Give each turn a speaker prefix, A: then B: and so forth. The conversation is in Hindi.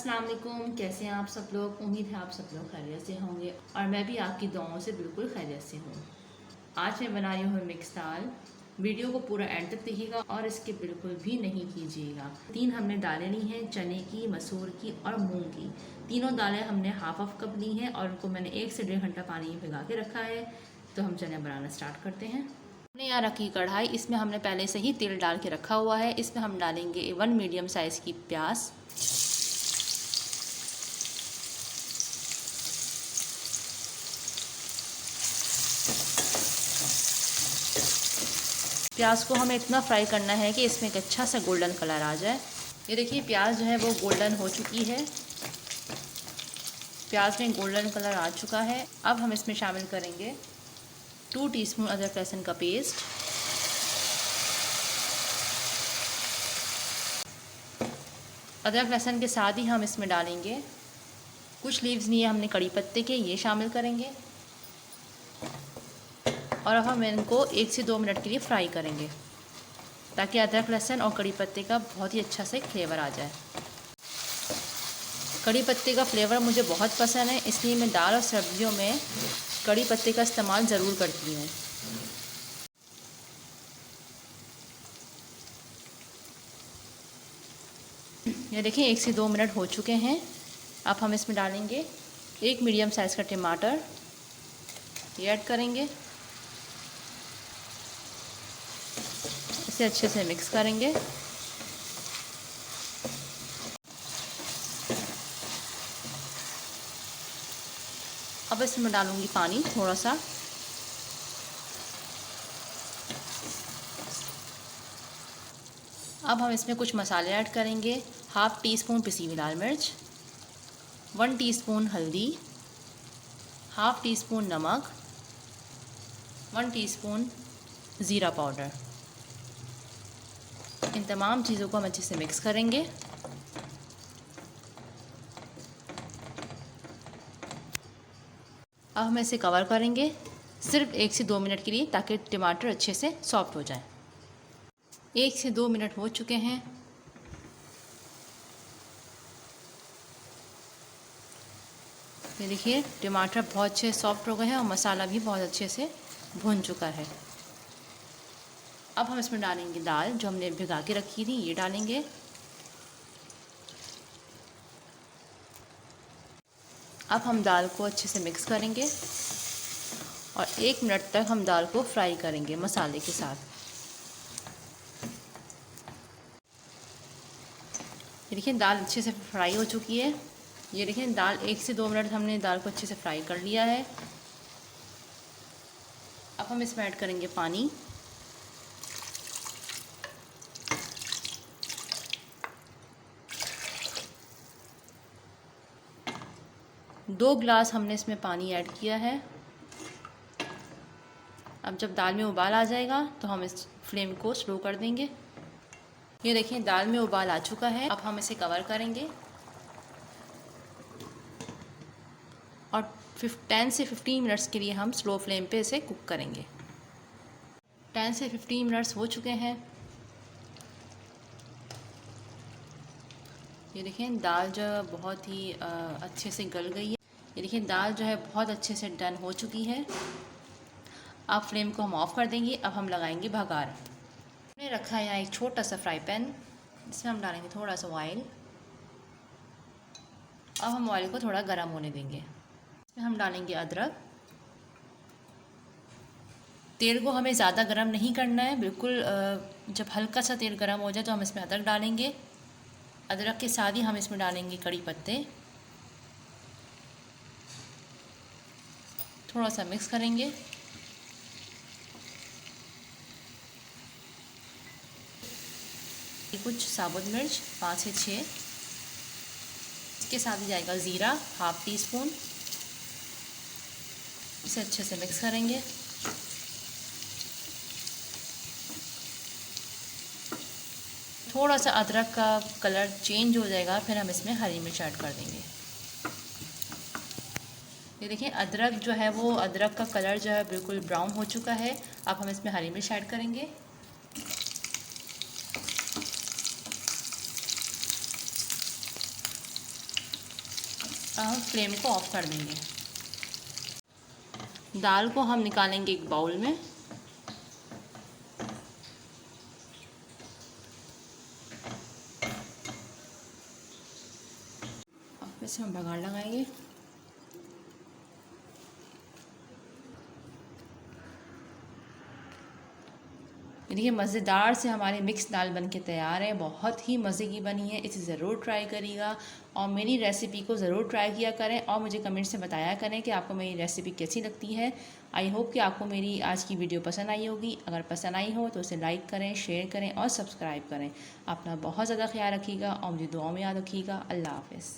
A: अस्सलाम वालेकुम। कैसे हैं आप सब लोग? उम्मीद है आप सब लोग खैरियत से होंगे और मैं भी आपकी दुआओं से बिल्कुल खैरियत से हूँ। आज मैं बना रही हूँ मिक्स दाल। वीडियो को पूरा एंड तक देखिएगा और इसके बिल्कुल भी नहीं कीजिएगा। 3 हमने दालें ली हैं, चने की, मसूर की और मूंग की। तीनों दालें हमने हाफ कप ली हैं और उनको मैंने 1 से 1.5 घंटा पानी में भिगा के रखा है। तो हम चने बनाना स्टार्ट करते हैं। हमने यहाँ रखी कढ़ाई, इसमें हमने पहले से ही तेल डाल के रखा हुआ है। इसमें हम डालेंगे 1 मीडियम साइज़ की प्याज। प्याज को हमें इतना फ्राई करना है कि इसमें एक अच्छा सा गोल्डन कलर आ जाए। ये देखिए प्याज जो है वो गोल्डन हो चुकी है। प्याज में गोल्डन कलर आ चुका है। अब हम इसमें शामिल करेंगे 2 टीस्पून अदरक लहसुन का पेस्ट, अदरक लहसुन के साथ ही हम इसमें डालेंगे कुछ लीव्स लिए हमने कड़ी पत्ते के, ये शामिल करेंगे और अब हम इनको 1 से 2 मिनट के लिए फ्राई करेंगे ताकि अदरक लहसुन और कड़ी पत्ते का बहुत ही अच्छा से फ्लेवर आ जाए। कड़ी पत्ते का फ्लेवर मुझे बहुत पसंद है, इसलिए मैं दाल और सब्जियों में कड़ी पत्ते का इस्तेमाल ज़रूर करती हूँ। ये देखिए 1 से 2 मिनट हो चुके हैं। अब हम इसमें डालेंगे 1 मीडियम साइज़ का टमाटर, ये ऐड करेंगे, इसे अच्छे से मिक्स करेंगे। अब इसमें डालूंगी पानी थोड़ा सा। अब हम इसमें कुछ मसाले ऐड करेंगे। हाफ़ टी स्पून पिसी हुई लाल मिर्च, 1 टीस्पून हल्दी, हाफ़ टी स्पून नमक, 1 टीस्पून ज़ीरा पाउडर। इन तमाम चीज़ों को हम अच्छे से मिक्स करेंगे। अब हम इसे कवर करेंगे सिर्फ 1 से 2 मिनट के लिए ताकि टमाटर अच्छे से सॉफ्ट हो जाए। 1 से 2 मिनट हो चुके हैं। ये देखिए टमाटर बहुत अच्छे सॉफ्ट हो गए हैं और मसाला भी बहुत अच्छे से भुन चुका है। अब हम इसमें डालेंगे दाल जो हमने भिगा के रखी थी, ये डालेंगे। अब हम दाल को अच्छे से मिक्स करेंगे और 1 मिनट तक हम दाल को फ्राई करेंगे मसाले के साथ। ये देखिए दाल अच्छे से फ्राई हो चुकी है। ये देखिए दाल 1 से 2 मिनट हमने दाल को अच्छे से फ्राई कर लिया है। अब हम इसमें ऐड करेंगे पानी। दो गिलास हमने इसमें पानी ऐड किया है। अब जब दाल में उबाल आ जाएगा तो हम इस फ्लेम को स्लो कर देंगे। ये देखिए दाल में उबाल आ चुका है। अब हम इसे कवर करेंगे और 10 से 15 मिनट्स के लिए हम स्लो फ्लेम पे इसे कुक करेंगे। 10 से 15 मिनट्स हो चुके हैं। ये देखें दाल जो बहुत ही अच्छे से गल गई है। ये देखिए दाल जो है बहुत अच्छे से डन हो चुकी है। अब फ्लेम को हम ऑफ़ कर देंगे। अब हम लगाएंगे बघार। हमने रखा है यहाँ एक छोटा सा फ्राई पैन, इसमें हम डालेंगे थोड़ा सा ऑयल। अब हम ऑयल को थोड़ा गर्म होने देंगे। इसमें हम डालेंगे अदरक। तेल को हमें ज़्यादा गर्म नहीं करना है, बिल्कुल जब हल्का सा तेल गर्म हो जाए तो हम इसमें अदरक डालेंगे। अदरक के साथ ही हम इसमें डालेंगे कड़ी पत्ते, थोड़ा सा मिक्स करेंगे। कुछ साबुत मिर्च 5 से 6, इसके साथ ही जाएगा ज़ीरा हाफ़ टी स्पून। इसे अच्छे से मिक्स करेंगे। थोड़ा सा अदरक का कलर चेंज हो जाएगा, फिर हम इसमें हरी मिर्च ऐड कर देंगे। ये देखिए अदरक जो है वो अदरक का कलर जो है बिल्कुल ब्राउन हो चुका है। अब हम इसमें हरी मिर्च ऐड करेंगे। अब हम फ्लेम को ऑफ कर देंगे। दाल को हम निकालेंगे एक बाउल में। अब इसे हम बघार लगाएंगे। देखिए मज़ेदार से हमारी मिक्स दाल बनके तैयार है। बहुत ही मज़े की बनी है, इसे ज़रूर ट्राई करिएगा और मेरी रेसिपी को ज़रूर ट्राई किया करें और मुझे कमेंट से बताया करें कि आपको मेरी रेसिपी कैसी लगती है। आई होप कि आपको मेरी आज की वीडियो पसंद आई होगी। अगर पसंद आई हो तो उसे लाइक करें, शेयर करें और सब्सक्राइब करें। अपना बहुत ज़्यादा ख्याल रखिएगा और मुझे दुआ में याद रखिएगा। अल्लाह हाफ़िज़।